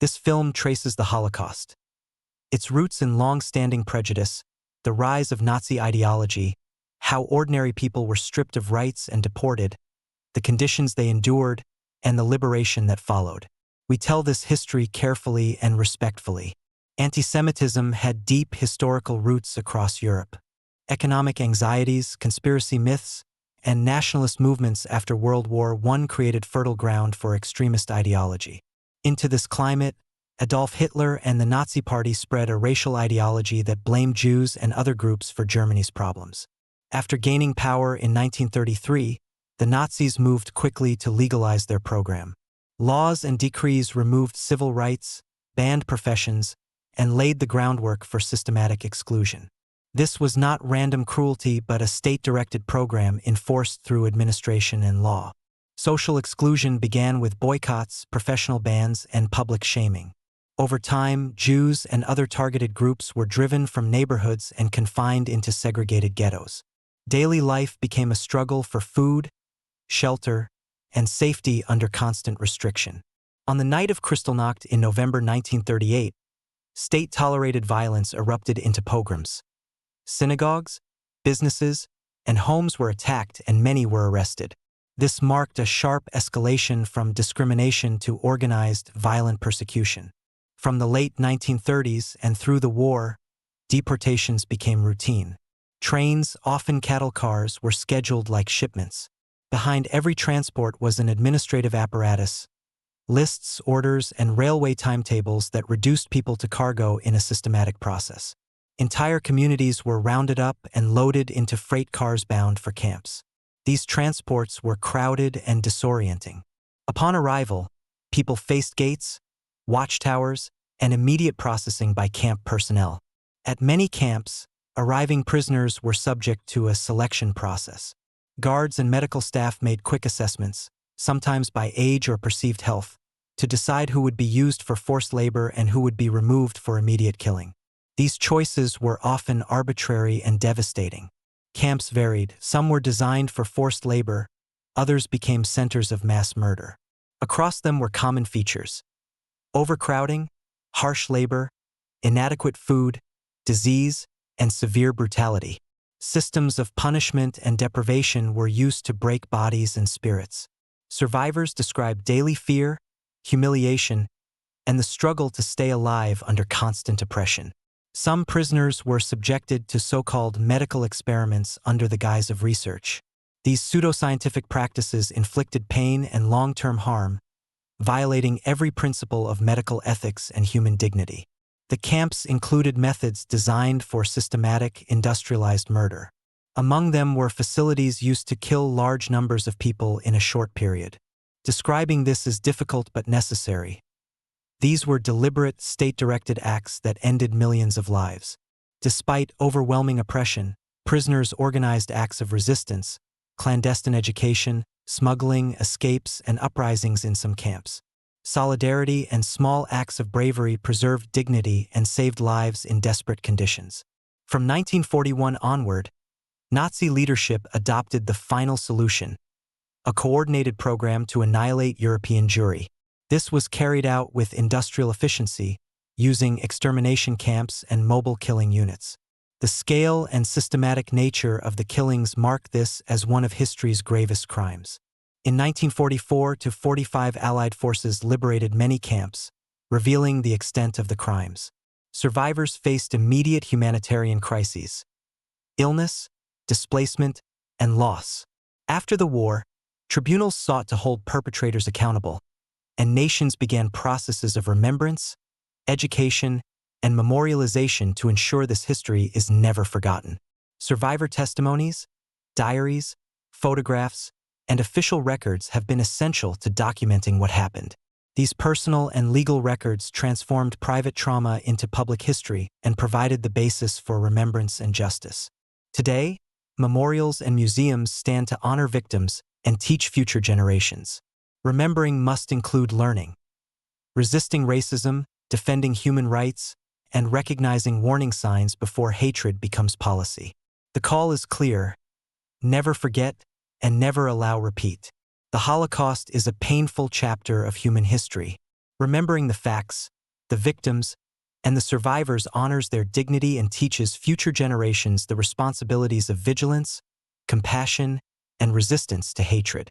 This film traces the Holocaust, its roots in long-standing prejudice, the rise of Nazi ideology, how ordinary people were stripped of rights and deported, the conditions they endured, and the liberation that followed. We tell this history carefully and respectfully. Anti-Semitism had deep historical roots across Europe. Economic anxieties, conspiracy myths, and nationalist movements after World War I created fertile ground for extremist ideology. Into this climate, Adolf Hitler and the Nazi Party spread a racial ideology that blamed Jews and other groups for Germany's problems. After gaining power in 1933, the Nazis moved quickly to legalize their program. Laws and decrees removed civil rights, banned professions, and laid the groundwork for systematic exclusion. This was not random cruelty but a state-directed program enforced through administration and law. Social exclusion began with boycotts, professional bans, and public shaming. Over time, Jews and other targeted groups were driven from neighborhoods and confined into segregated ghettos. Daily life became a struggle for food, shelter, and safety under constant restriction. On the night of Kristallnacht in November 1938, state-tolerated violence erupted into pogroms. Synagogues, businesses, and homes were attacked and many were arrested. This marked a sharp escalation from discrimination to organized, violent persecution. From the late 1930s and through the war, deportations became routine. Trains, often cattle cars, were scheduled like shipments. Behind every transport was an administrative apparatus, lists, orders, and railway timetables that reduced people to cargo in a systematic process. Entire communities were rounded up and loaded into freight cars bound for camps. These transports were crowded and disorienting. Upon arrival, people faced gates, watchtowers, and immediate processing by camp personnel. At many camps, arriving prisoners were subject to a selection process. Guards and medical staff made quick assessments, sometimes by age or perceived health, to decide who would be used for forced labor and who would be removed for immediate killing. These choices were often arbitrary and devastating. Camps varied. Some were designed for forced labor, others became centers of mass murder. Across them were common features: overcrowding, harsh labor, inadequate food, disease, and severe brutality. Systems of punishment and deprivation were used to break bodies and spirits. Survivors described daily fear, humiliation, and the struggle to stay alive under constant oppression. Some prisoners were subjected to so-called medical experiments under the guise of research. These pseudoscientific practices inflicted pain and long-term harm, violating every principle of medical ethics and human dignity. The camps included methods designed for systematic, industrialized murder. Among them were facilities used to kill large numbers of people in a short period. Describing this is difficult but necessary. These were deliberate, state-directed acts that ended millions of lives. Despite overwhelming oppression, prisoners organized acts of resistance, clandestine education, smuggling, escapes, and uprisings in some camps. Solidarity and small acts of bravery preserved dignity and saved lives in desperate conditions. From 1941 onward, Nazi leadership adopted the final solution, a coordinated program to annihilate European Jewry. This was carried out with industrial efficiency, using extermination camps and mobile killing units. The scale and systematic nature of the killings mark this as one of history's gravest crimes. In 1944-45, Allied forces liberated many camps, revealing the extent of the crimes. Survivors faced immediate humanitarian crises: illness, displacement, and loss. After the war, tribunals sought to hold perpetrators accountable, and nations began processes of remembrance, education, and memorialization to ensure this history is never forgotten. Survivor testimonies, diaries, photographs, and official records have been essential to documenting what happened. These personal and legal records transformed private trauma into public history and provided the basis for remembrance and justice. Today, memorials and museums stand to honor victims and teach future generations. Remembering must include learning, resisting racism, defending human rights, and recognizing warning signs before hatred becomes policy. The call is clear: never forget and never allow repeat. The Holocaust is a painful chapter of human history, Remembering the facts, the victims, and the survivors honors their dignity and teaches future generations the responsibilities of vigilance, compassion, and resistance to hatred.